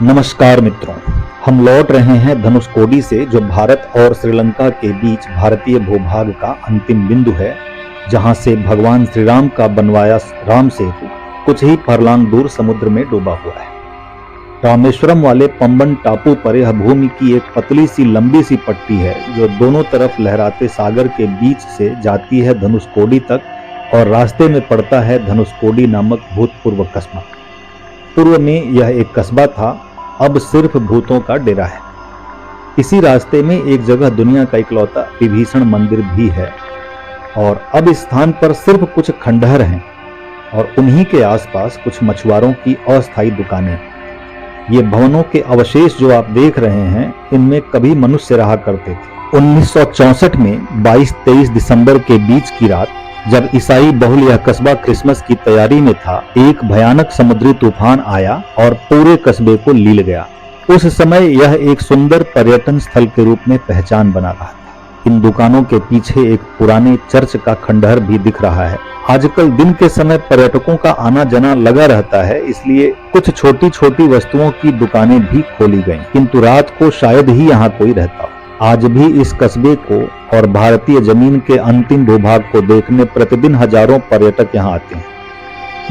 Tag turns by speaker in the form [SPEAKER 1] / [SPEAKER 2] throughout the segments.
[SPEAKER 1] नमस्कार मित्रों, हम लौट रहे हैं धनुषकोडी से, जो भारत और श्रीलंका के बीच भारतीय भूभाग का अंतिम बिंदु है, जहां से भगवान श्री राम का बनवाया राम सेतु कुछ ही फरलांग दूर समुद्र में डूबा हुआ है। रामेश्वरम वाले पंबन टापू पर यह भूमि की एक पतली सी लंबी सी पट्टी है, जो दोनों तरफ लहराते सागर के बीच से जाती है धनुषकोडी तक, और रास्ते में पड़ता है धनुषकोडी नामक भूतपूर्व कस्बा। पूर्व में यह एक कस्बा था, अब सिर्फ भूतों का डेरा है। इसी रास्ते में एक जगह दुनिया का इकलौता विभीषण मंदिर भी है, और अब इस स्थान पर सिर्फ कुछ खंडहर हैं और उन्हीं के आसपास कुछ मछुआरों की अस्थायी दुकानें। ये भवनों के अवशेष जो आप देख रहे हैं, इनमें कभी मनुष्य रहा करते थे। 1964 में 22-23 दिसंबर के बीच की रात, जब ईसाई बहुल यह कस्बा क्रिसमस की तैयारी में था, एक भयानक समुद्री तूफान आया और पूरे कस्बे को लील गया। उस समय यह एक सुंदर पर्यटन स्थल के रूप में पहचान बना रहा था। इन दुकानों के पीछे एक पुराने चर्च का खंडहर भी दिख रहा है। आजकल दिन के समय पर्यटकों का आना जाना लगा रहता है, इसलिए कुछ छोटी छोटी वस्तुओं की दुकानें भी खोली गईं, किंतु रात को शायद ही यहाँ कोई रहता हो। आज भी इस कस्बे को और भारतीय जमीन के अंतिम भूभाग को देखने प्रतिदिन हजारों पर्यटक यहाँ आते हैं।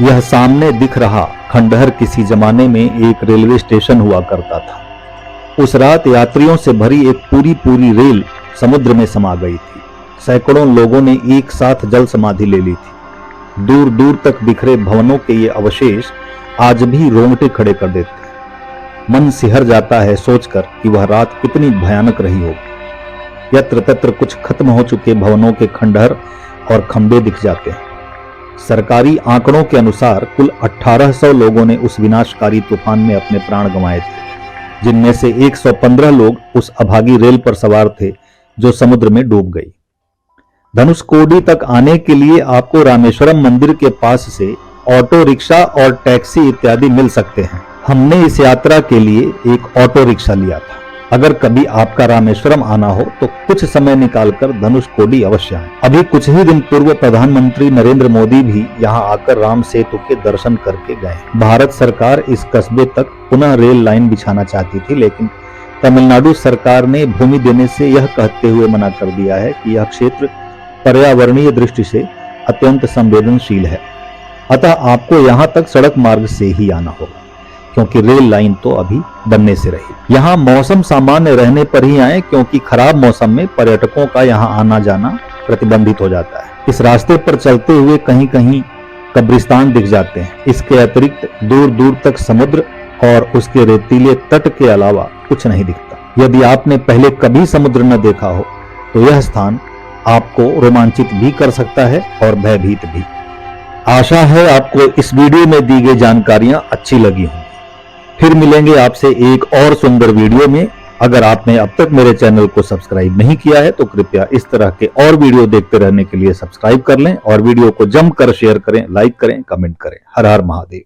[SPEAKER 1] यह सामने दिख रहा खंडहर किसी जमाने में एक रेलवे स्टेशन हुआ करता था। उस रात यात्रियों से भरी एक पूरी रेल समुद्र में समा गई थी। सैकड़ों लोगों ने एक साथ जल समाधि ले ली थी। दूर दूर तक बिखरे भवनों के ये अवशेष आज भी रोंगटे खड़े कर देते हैं। मन सिहर जाता है सोचकर कि वह रात कितनी भयानक रही होगी। यत्र तत्र कुछ खत्म हो चुके भवनों के खंडहर और खंबे दिख जाते हैं। सरकारी आंकड़ों के अनुसार कुल 1800 लोगों ने उस विनाशकारी तूफान में अपने प्राण गंवाए थे, जिनमें से 115 लोग उस अभागी रेल पर सवार थे जो समुद्र में डूब गई। धनुषकोडी तक आने के लिए आपको रामेश्वरम मंदिर के पास से ऑटो रिक्शा और टैक्सी इत्यादि मिल सकते हैं। हमने इस यात्रा के लिए एक ऑटो रिक्शा लिया था। अगर कभी आपका रामेश्वरम आना हो तो कुछ समय निकालकर धनुषकोडी अवश्य आएं। अभी कुछ ही दिन पूर्व प्रधानमंत्री नरेंद्र मोदी भी यहां आकर राम सेतु के दर्शन करके गए। भारत सरकार इस कस्बे तक पुनः रेल लाइन बिछाना चाहती थी, लेकिन तमिलनाडु सरकार ने भूमि देने से यह कहते हुए मना कर दिया है कि यह क्षेत्र पर्यावरणीय दृष्टि से अत्यंत संवेदनशील है, अतः आपको यहाँ तक सड़क मार्ग से ही आना होगा, क्योंकि रेल लाइन तो अभी बनने से रही। यहाँ मौसम सामान्य रहने पर ही आए, क्योंकि खराब मौसम में पर्यटकों का यहाँ आना जाना प्रतिबंधित हो जाता है। इस रास्ते पर चलते हुए कहीं कहीं कब्रिस्तान दिख जाते हैं। इसके अतिरिक्त दूर दूर तक समुद्र और उसके रेतीले तट के अलावा कुछ नहीं दिखता। यदि आपने पहले कभी समुद्र न देखा हो तो यह स्थान आपको रोमांचित भी कर सकता है और भयभीत भी। आशा है आपको इस वीडियो में दी गई जानकारियां अच्छी लगी होंगी। फिर मिलेंगे आपसे एक और सुंदर वीडियो में। अगर आपने अब तक मेरे चैनल को सब्सक्राइब नहीं किया है तो कृपया इस तरह के और वीडियो देखते रहने के लिए सब्सक्राइब कर लें और वीडियो को जमकर शेयर करें, लाइक करें, कमेंट करें। हर हर महादेव।